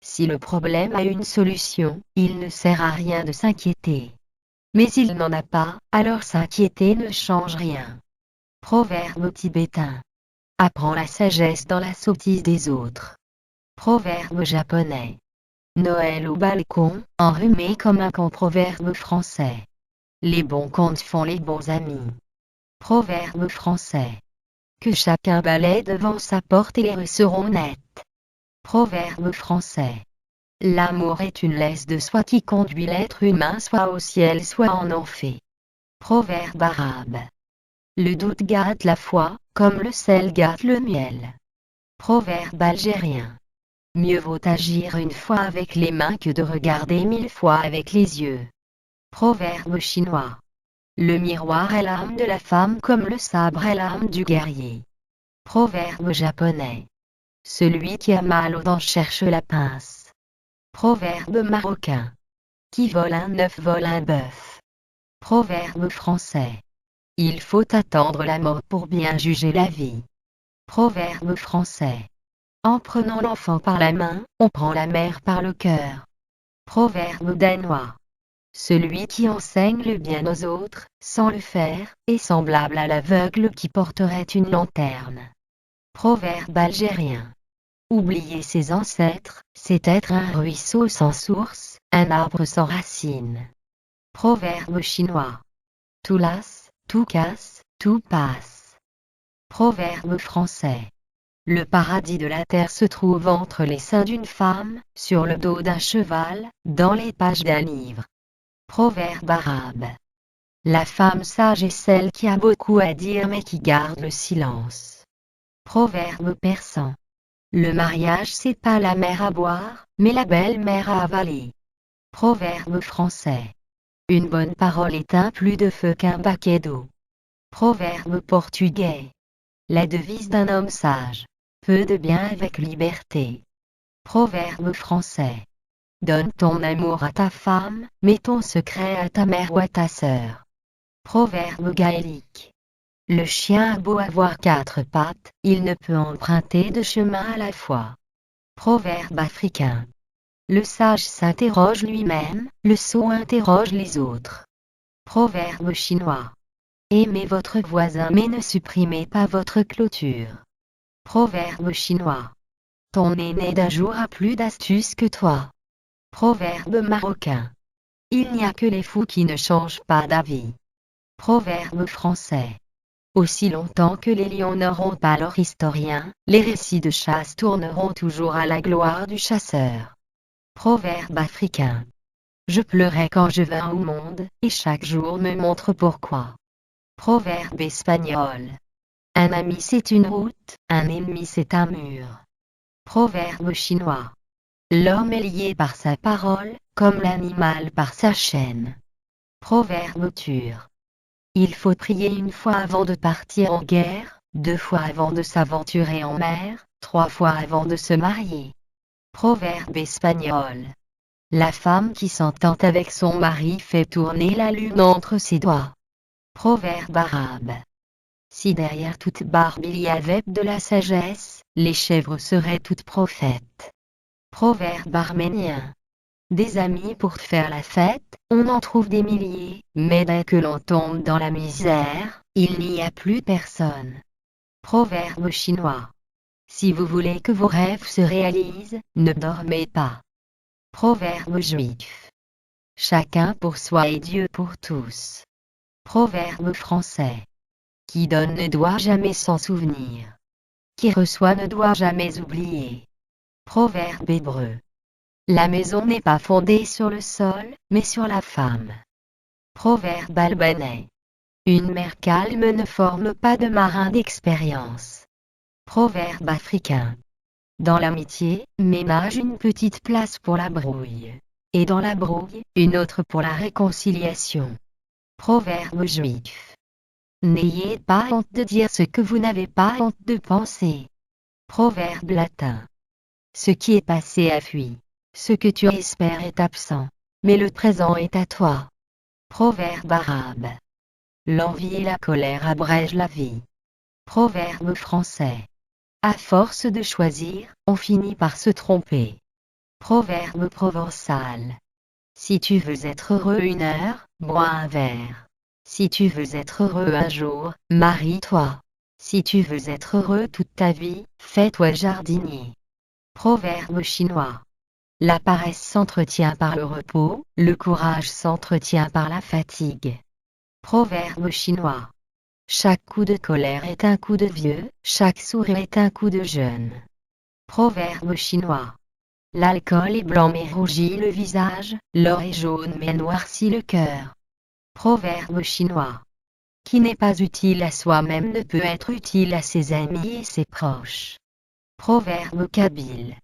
Si le problème a une solution, il ne sert à rien de s'inquiéter. Mais il n'en a pas, alors s'inquiéter ne change rien. Proverbe tibétain. Apprends la sagesse dans la sottise des autres. Proverbe japonais. Noël au balcon, enrhumé comme un con. Proverbe français. Les bons comptes font les bons amis. Proverbe français. Que chacun balaie devant sa porte et les rues seront nettes. Proverbe français. L'amour est une laisse de soie qui conduit l'être humain soit au ciel soit en enfer. Proverbe arabe. Le doute gâte la foi, comme le sel gâte le miel. Proverbe algérien. Mieux vaut agir une fois avec les mains que de regarder 1000 fois avec les yeux. Proverbe chinois. Le miroir est l'âme de la femme comme le sabre est l'âme du guerrier. Proverbe japonais. Celui qui a mal aux dents cherche la pince. Proverbe marocain. Qui vole un œuf vole un bœuf. Proverbe français. Il faut attendre la mort pour bien juger la vie. Proverbe français. En prenant l'enfant par la main, on prend la mère par le cœur. Proverbe danois. Celui qui enseigne le bien aux autres, sans le faire, est semblable à l'aveugle qui porterait une lanterne. Proverbe algérien. Oublier ses ancêtres, c'est être un ruisseau sans source, un arbre sans racines. Proverbe chinois. Tout lasse, tout casse, tout passe. Proverbe français. Le paradis de la terre se trouve entre les seins d'une femme, sur le dos d'un cheval, dans les pages d'un livre. Proverbe arabe. La femme sage est celle qui a beaucoup à dire mais qui garde le silence. Proverbe persan. Le mariage c'est pas la mère à boire, mais la belle-mère à avaler. Proverbe français. Une bonne parole éteint plus de feu qu'un baquet d'eau. Proverbe portugais. La devise d'un homme sage. Peu de bien avec liberté. Proverbe français. Donne ton amour à ta femme, mais ton secret à ta mère ou à ta sœur. Proverbe gaélique. Le chien a beau avoir 4 pattes, il ne peut emprunter 2 chemins à la fois. Proverbe africain. Le sage s'interroge lui-même, le sot interroge les autres. Proverbe chinois. Aimez votre voisin mais ne supprimez pas votre clôture. Proverbe chinois. Ton aîné d'un jour a plus d'astuce que toi. Proverbe marocain. Il n'y a que les fous qui ne changent pas d'avis. Proverbe français. Aussi longtemps que les lions n'auront pas leur historien, les récits de chasse tourneront toujours à la gloire du chasseur. Proverbe africain. Je pleurais quand je vins au monde, et chaque jour me montre pourquoi. Proverbe espagnol. Un ami c'est une route, un ennemi c'est un mur. Proverbe chinois. L'homme est lié par sa parole, comme l'animal par sa chaîne. Proverbe turc. Il faut prier 1 fois avant de partir en guerre, 2 fois avant de s'aventurer en mer, 3 fois avant de se marier. Proverbe espagnol. La femme qui s'entend avec son mari fait tourner la lune entre ses doigts. Proverbe arabe. Si derrière toute barbe il y avait de la sagesse, les chèvres seraient toutes prophètes. Proverbe arménien. Des amis pour faire la fête, on en trouve des milliers, mais dès que l'on tombe dans la misère, il n'y a plus personne. Proverbe chinois. Si vous voulez que vos rêves se réalisent, ne dormez pas. Proverbe juif. Chacun pour soi et Dieu pour tous. Proverbe français. Qui donne ne doit jamais s'en souvenir. Qui reçoit ne doit jamais oublier. Proverbe hébreu. La maison n'est pas fondée sur le sol, mais sur la femme. Proverbe albanais. Une mer calme ne forme pas de marin d'expérience. Proverbe africain. Dans l'amitié, ménage une petite place pour la brouille. Et dans la brouille, une autre pour la réconciliation. Proverbe juif. N'ayez pas honte de dire ce que vous n'avez pas honte de penser. Proverbe latin. Ce qui est passé a fui. Ce que tu espères est absent. Mais le présent est à toi. Proverbe arabe. L'envie et la colère abrègent la vie. Proverbe français. À force de choisir, on finit par se tromper. Proverbe provençal. Si tu veux être heureux une heure, bois un verre. Si tu veux être heureux un jour, marie-toi. Si tu veux être heureux toute ta vie, fais-toi jardinier. Proverbe chinois. La paresse s'entretient par le repos, le courage s'entretient par la fatigue. Proverbe chinois. Chaque coup de colère est un coup de vieux, chaque sourire est un coup de jeune. Proverbe chinois. L'alcool est blanc mais rougit le visage, l'or est jaune mais noircit le cœur. Proverbe chinois. Qui n'est pas utile à soi-même ne peut être utile à ses amis et ses proches. Proverbe kabyle.